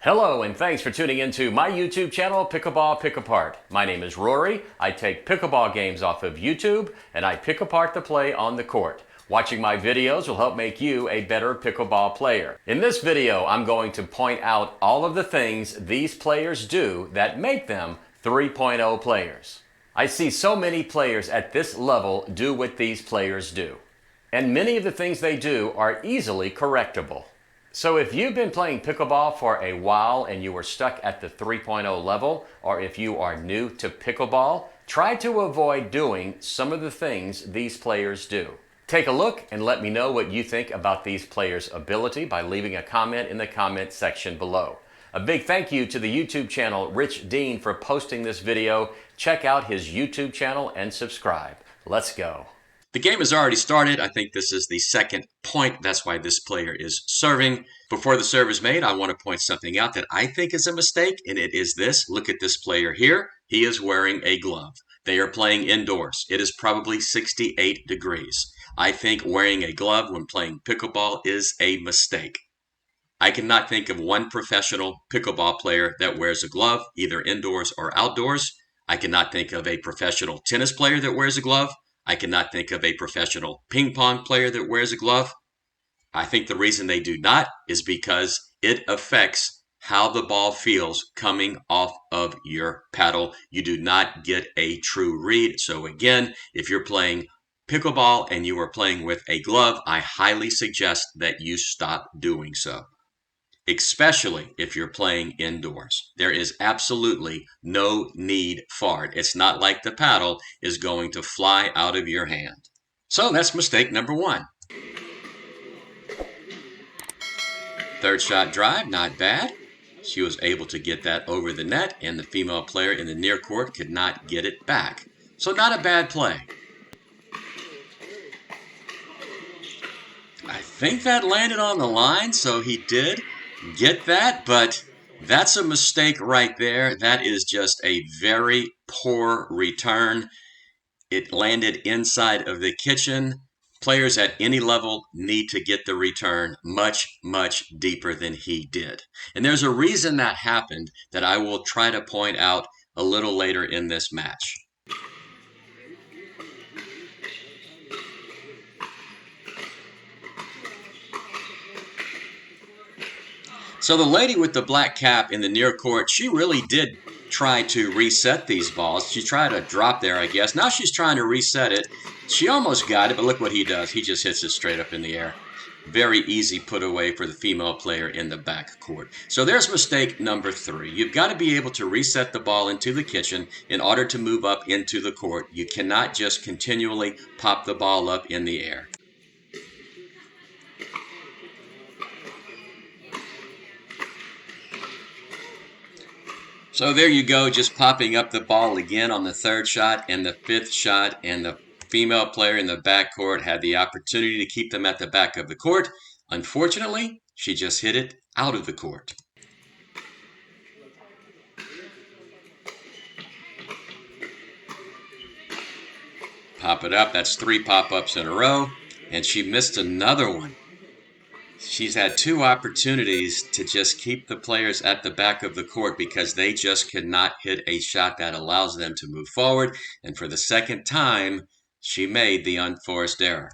Hello and thanks for tuning into my YouTube channel, Pickleball Pick Apart. My name is Rory. I take pickleball games off of YouTube and I pick apart the play on the court. Watching my videos will help make you a better pickleball player. In this video, I'm going to point out all of the things these players do that make them 3.0 players. I see so many players at this level do what these players do. And many of the things they do are easily correctable. So if you've been playing pickleball for a while and you are stuck at the 3.0 level, or if you are new to pickleball, try to avoid doing some of the things these players do. Take a look and let me know what you think about these players' ability by leaving a comment in the comment section below. A big thank you to the YouTube channel Rich Dean for posting this video. Check out his YouTube channel and subscribe. Let's go. The game has already started. I think this is the second point. That's why this player is serving. Before the serve is made, I want to point something out that I think is a mistake, and it is this. Look at this player here. He is wearing a glove. They are playing indoors. It is probably 68 degrees. I think wearing a glove when playing pickleball is a mistake. I cannot think of one professional pickleball player that wears a glove, either indoors or outdoors. I cannot think of a professional tennis player that wears a glove. I cannot think of a professional ping pong player that wears a glove. I think the reason they do not is because it affects how the ball feels coming off of your paddle. You do not get a true read. So again, if you're playing pickleball and you are playing with a glove, I highly suggest that you stop doing so, especially if you're playing indoors. There is absolutely no need for it. It's not like the paddle is going to fly out of your hand. So that's mistake number one. Third shot drive, not bad. She was able to get that over the net, and the female player in the near court could not get it back. So not a bad play. I think that landed on the line, so he did get that, but that's a mistake right there. That is just a very poor return. It landed inside of the kitchen. Players at any level need to get the return much, much deeper than he did. And there's a reason that happened that I will try to point out a little later in this match. So the lady with the black cap in the near court, she really did try to reset these balls. She tried to drop there, I guess. Now she's trying to reset it. She almost got it, but look what he does. He just hits it straight up in the air. Very easy put away for the female player in the back court. So there's mistake number three. You've got to be able to reset the ball into the kitchen in order to move up into the court. You cannot just continually pop the ball up in the air. So there you go, just popping up the ball again on the third shot and the fifth shot, and the female player in the back court had the opportunity to keep them at the back of the court. Unfortunately, she just hit it out of the court. Pop it up, that's 3 pop-ups in a row, and she missed another one. She's had 2 opportunities to just keep the players at the back of the court because they just could not hit a shot that allows them to move forward. And for the second time, she made the unforced error.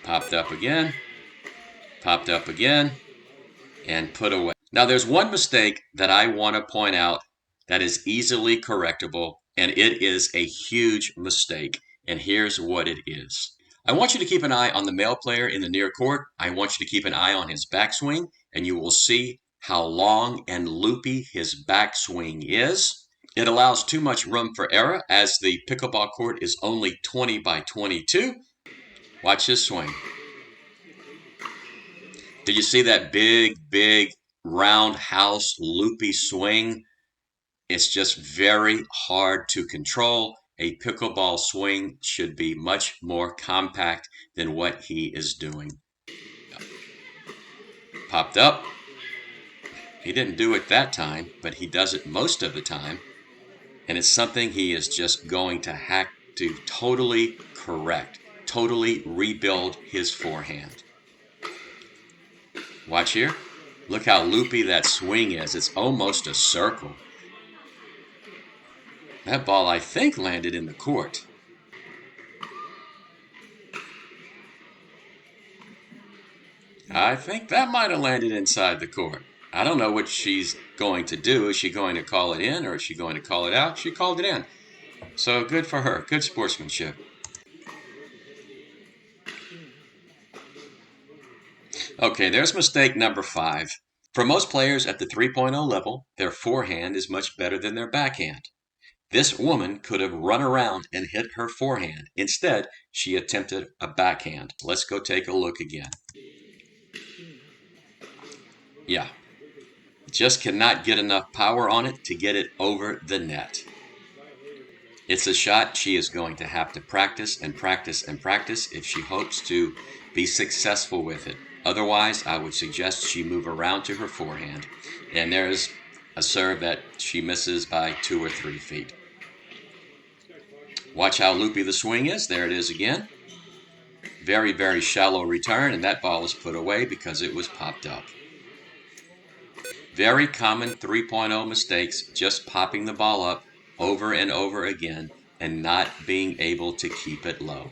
Popped up again, and put away. Now there's one mistake that I want to point out that is easily correctable, and it is a huge mistake. And here's what it is. I want you to keep an eye on the male player in the near court. I want you to keep an eye on his backswing, and you will see how long and loopy his backswing is. It allows too much room for error as the pickleball court is only 20 by 22. Watch his swing. Did you see that big roundhouse loopy swing? It's just very hard to control. A pickleball swing should be much more compact than what he is doing. Popped up. He didn't do it that time, but he does it most of the time. And it's something he is just going to have to totally correct. totally rebuild his forehand. Watch here. Look how loopy that swing is. It's almost a circle. That ball, I think, landed in the court. I think that might have landed inside the court. I don't know what she's going to do. Is she going to call it in or is she going to call it out? She called it in. So good for her. Good sportsmanship. Okay, there's mistake number 5. For most players at the 3.0 level, their forehand is much better than their backhand. This woman could have run around and hit her forehand. Instead, she attempted a backhand. Let's go take a look again. Yeah, just cannot get enough power on it to get it over the net. It's a shot she is going to have to practice and practice and practice if she hopes to be successful with it. Otherwise, I would suggest she move around to her forehand. And there's a serve that she misses by 2 or 3 feet. Watch how loopy the swing is. There it is again. Very, very shallow return, and that ball was put away because it was popped up. Very common 3.0 mistakes, just popping the ball up over and over again and not being able to keep it low.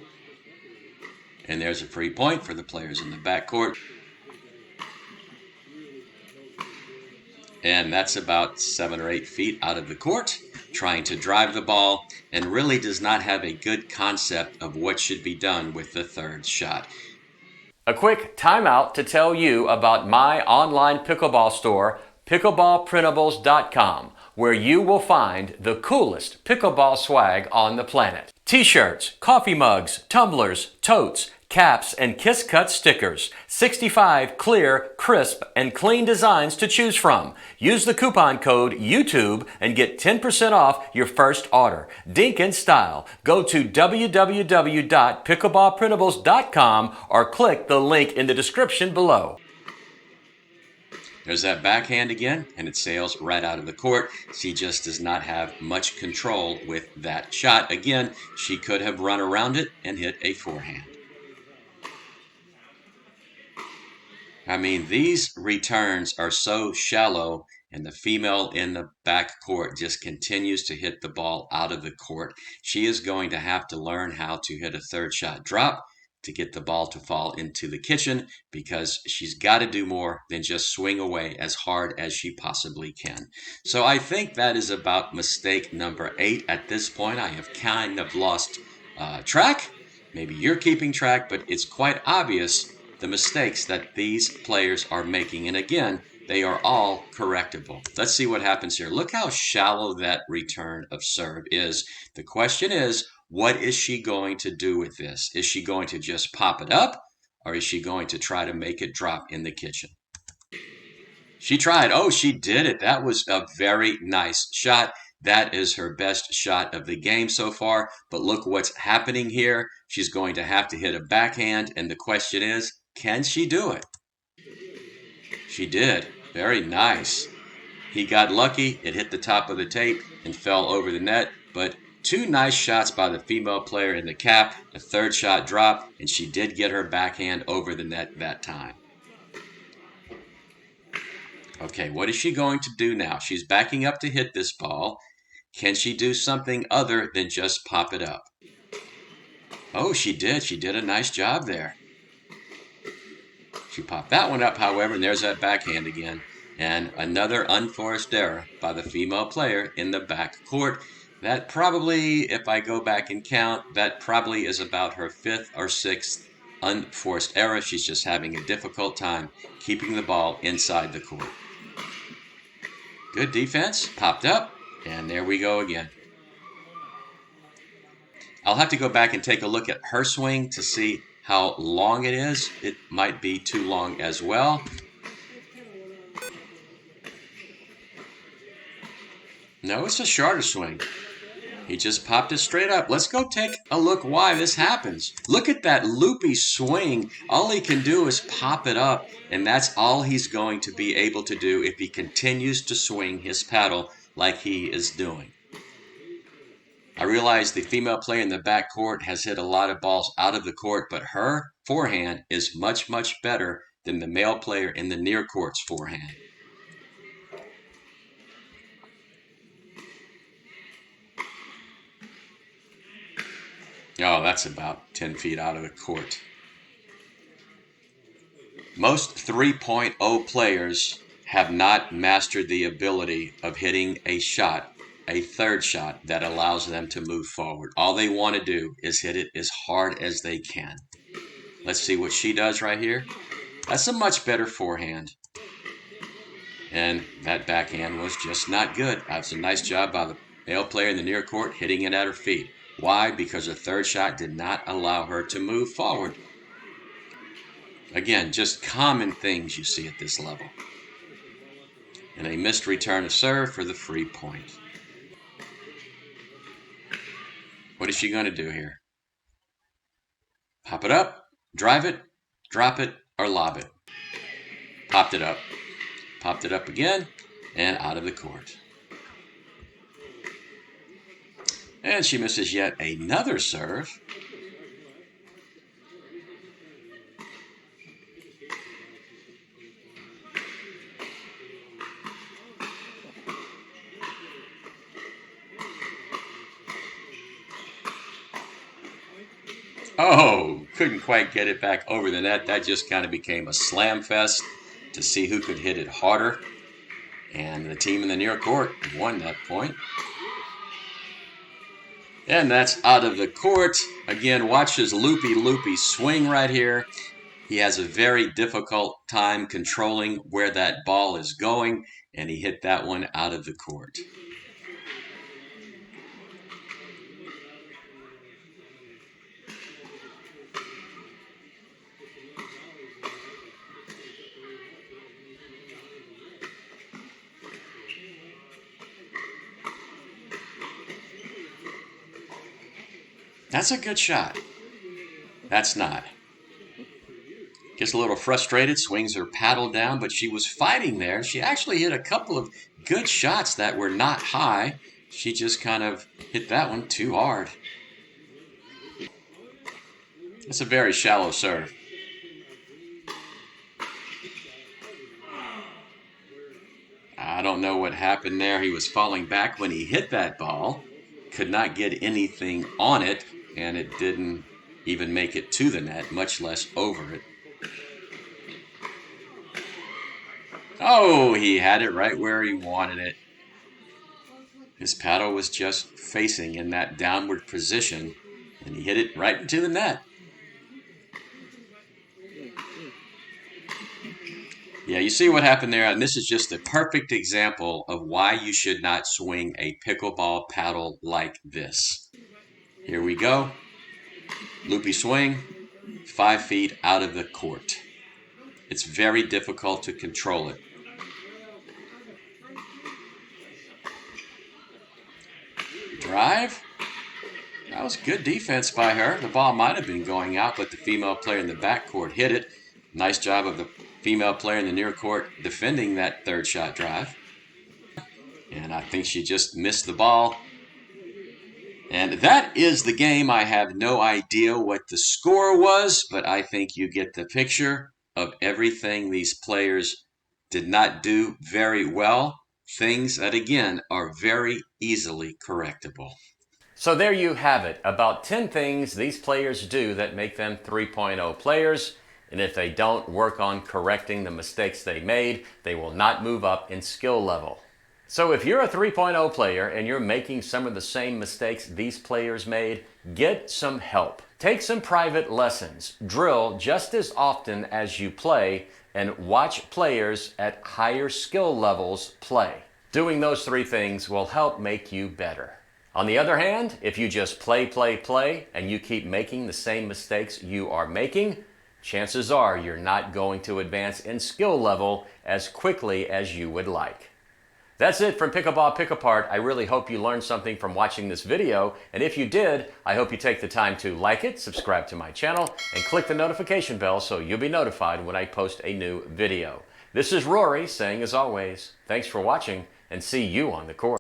And there's a free point for the players in the backcourt. And that's about 7 or 8 feet out of the court, trying to drive the ball, and really does not have a good concept of what should be done with the third shot. A quick timeout to tell you about my online pickleball store, pickleballprintables.com, where you will find the coolest pickleball swag on the planet. T-shirts, coffee mugs, tumblers, totes, caps, and Kiss Cut stickers. 65 clear, crisp, and clean designs to choose from. Use the coupon code YouTube and get 10% off your first order. Dink in style. Go to www.pickleballprintables.com or click the link in the description below. There's that backhand again, and it sails right out of the court. She just does not have much control with that shot. Again, she could have run around it and hit a forehand. I mean, these returns are so shallow, and the female in the back court just continues to hit the ball out of the court. She is going to have to learn how to hit a third shot drop to get the ball to fall into the kitchen, because she's got to do more than just swing away as hard as she possibly can. So I think that is about mistake number 8. At this point, I have kind of lost track. Maybe you're keeping track, but it's quite obvious the mistakes that these players are making. And again, they are all correctable. Let's see what happens here. Look how shallow that return of serve is. The question is, what is she going to do with this? Is she going to just pop it up, or is she going to try to make it drop in the kitchen? She tried. Oh, she did it. That was a very nice shot. That is her best shot of the game so far. But look what's happening here. She's going to have to hit a backhand, and the question is, can she do it? She did. Very nice. He got lucky. It hit the top of the tape and fell over the net, but 2 nice shots by the female player in the cap, a third shot drop, and she did get her backhand over the net that time. Okay, what is she going to do now? She's backing up to hit this ball. Can she do something other than just pop it up? Oh, she did. She did a nice job there. She popped that one up, however, and there's that backhand again. And another unforced error by the female player in the back court. That probably, if I go back and count, that probably is about her 5th or 6th unforced error. She's just having a difficult time keeping the ball inside the court. Good defense, popped up, and there we go again. I'll have to go back and take a look at her swing to see how long it is. It might be too long as well. No, it's a shorter swing. He just popped it straight up. Let's go take a look why this happens. Look at that loopy swing. All he can do is pop it up, and that's all he's going to be able to do if he continues to swing his paddle like he is doing. I realize the female player in the back court has hit a lot of balls out of the court, but her forehand is much, much better than the male player in the near court's forehand. Oh, that's about 10 feet out of the court. Most 3.0 players have not mastered the ability of hitting a shot, a third shot that allows them to move forward. All they want to do is hit it as hard as they can. Let's see what she does right here. That's a much better forehand. And that backhand was just not good. That's a nice job by the male player in the near court hitting it at her feet. Why? Because her third shot did not allow her to move forward. Again, just common things you see at this level. And a missed return of serve for the free point. What is she going to do here? Pop it up, drive it, drop it, or lob it. Popped it up. Popped it up again, and out of the court. And she misses yet another serve. Oh, couldn't quite get it back over the net. That just kind of became a slam fest to see who could hit it harder. And the team in the near court won that point. And that's out of the court. Again, watch his loopy swing right here. He has a very difficult time controlling where that ball is going, and he hit that one out of the court. That's a good shot. That's not. Gets a little frustrated, swings her paddle down, but she was fighting there. She actually hit a couple of good shots that were not high. She just kind of hit that one too hard. That's a very shallow serve. I don't know what happened there. He was falling back when he hit that ball. Could not get anything on it, and it didn't even make it to the net, much less over it. Oh, he had it right where he wanted it. His paddle was just facing in that downward position, and he hit it right into the net. Yeah, you see what happened there, and this is just a perfect example of why you should not swing a pickleball paddle like this. Here we go. Loopy swing, 5 feet out of the court. It's very difficult to control it. Drive. That was good defense by her. The ball might have been going out, but the female player in the backcourt hit it. Nice job of the female player in the near court defending that third shot drive. And I think she just missed the ball. And that is the game. I have no idea what the score was, but I think you get the picture of everything these players did not do very well. Things that, again, are very easily correctable. So there you have it, about 10 things these players do that make them 3.0 players. And if they don't work on correcting the mistakes they made, they will not move up in skill level. So if you're a 3.0 player and you're making some of the same mistakes these players made, get some help. Take some private lessons, drill just as often as you play, and watch players at higher skill levels play. Doing those 3 things will help make you better. On the other hand, if you just play, and you keep making the same mistakes you are making, chances are you're not going to advance in skill level as quickly as you would like. That's it from Pickleball Pick Apart. I really hope you learned something from watching this video, and if you did, I hope you take the time to like it, subscribe to my channel, and click the notification bell so you'll be notified when I post a new video. This is Rory saying, as always, thanks for watching, and see you on the court.